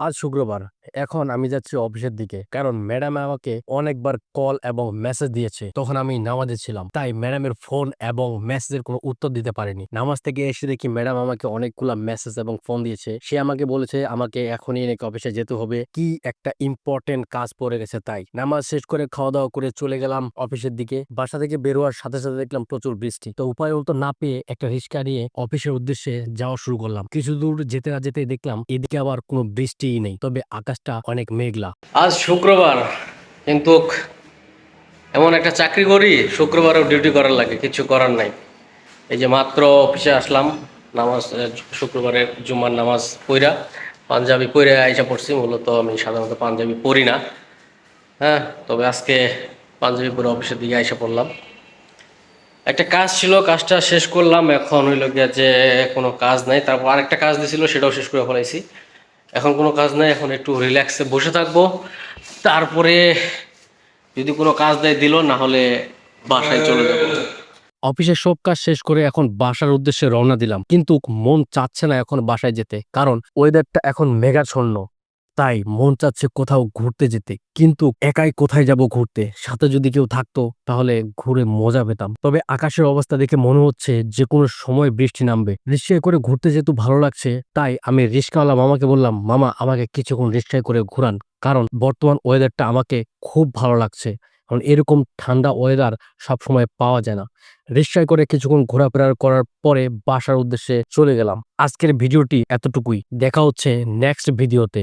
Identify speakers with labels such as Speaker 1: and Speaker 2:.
Speaker 1: আজ শুক্রবার। এখন আমি যাচ্ছি অফিসের দিকে। কারণ ম্যাডাম আমাকে অনেকবার কল এবং মেসেজ দিয়েছে। তখন আমি নামাজে ছিলাম। তাই ম্যাডামের ফোন এবং মেসেজের কোনো উত্তর দিতে পারিনি। নামাজ থেকে এসে দেখি ম্যাডাম আমাকে অনেকগুলা মেসেজ এবং ফোন দিয়েছে। সে আমাকে বলেছে আমাকে এখনই নাকি অফিসে যেতে হবে। কি একটা ইম্পর্টেন্ট কাজ পড়ে গেছে তাই। নামাজ শেষ করে খাওয়া-দাওয়া করে চলে গেলাম অফিসের দিকে। বাসা থেকে বের হওয়ার সাথে, সাথে দেখলাম প্রচুর বৃষ্টি। তো উপায় তো না পেয়ে একটা রিক্সা নিয়ে অফিসের উদ্দেশ্যে যাওয়া শুরু করলাম। কিছু দূর যেতে না যেতেই দেখলাম এদিকে আবার কোনো বৃষ্টিই নেই। তবে আকাশটা অনেক মেঘলা।
Speaker 2: আজ শুক্রবার, কিন্তু এমন একটা চাকরি করি শুক্রবারেও ডিউটি করার লাগে, কিছু করার নাই। এই যে মাত্র অফিসে আসলাম, নামাজ শুক্রবারের জুম্মার নামাজ পইরা পাঞ্জাবি পরে আইসা পড়ছি। মূলত আমি সাধারণত পাঞ্জাবি পরি না, হ্যাঁ, তবে আজকে পাঞ্জাবি পরে অফিসের দিকে আইসা পড়লাম। একটা কাজ ছিল, কাজটা শেষ করলাম। এখন হইল গিয়া যে কোনো কাজ নাই, তারপর আরেকটা কাজ দিছিল, সেটাও শেষ করে ফেলাইছি। এখন কোনো কাজ নাই, এখন একটু রিল্যাক্সে বসে থাকবো। তারপরে যদি কোনো কাজ দেয় দিল, না হলে বাসায় চলে যাব।
Speaker 1: অফিসের সব কাজ শেষ করে এখন বাসার উদ্দেশ্যে রওনা দিলাম। কিন্তু মন চাচ্ছে না এখন বাসায় যেতে। কারণ ওয়েদারটা এখন মেঘাচ্ছন্ন। তাই মন চাচ্ছে কোথাও ঘুরতে যেতে। কিন্তু একাই কোথায় যাব ঘুরতে? সাথে যদি কেউ থাকতো তাহলে ঘুরে মজা পেতাম। তবে আকাশের অবস্থা দেখে মনে হচ্ছে যেকোনো সময় বৃষ্টি নামবে। রিক্সায় করে ঘুরতে যেহেতু ভালো লাগছে, তাই আমি রিক্সাওয়ালা মামাকে বললাম, মামা আমাকে কিছুক্ষণ রিক্সায় করে ঘুরান। কারণ বর্তমান ওয়েদারটা আমাকে খুব ভালো লাগছে। কারণ এরকম ঠান্ডা ওয়েদার সবসময় পাওয়া যায় না। রিক্সায় করে কিছুক্ষণ ঘোরাফেরা করার পরে বাসার উদ্দেশ্যে চলে গেলাম। আজকের ভিডিওটি এতটুকুই। দেখা হচ্ছে নেক্সট ভিডিওতে।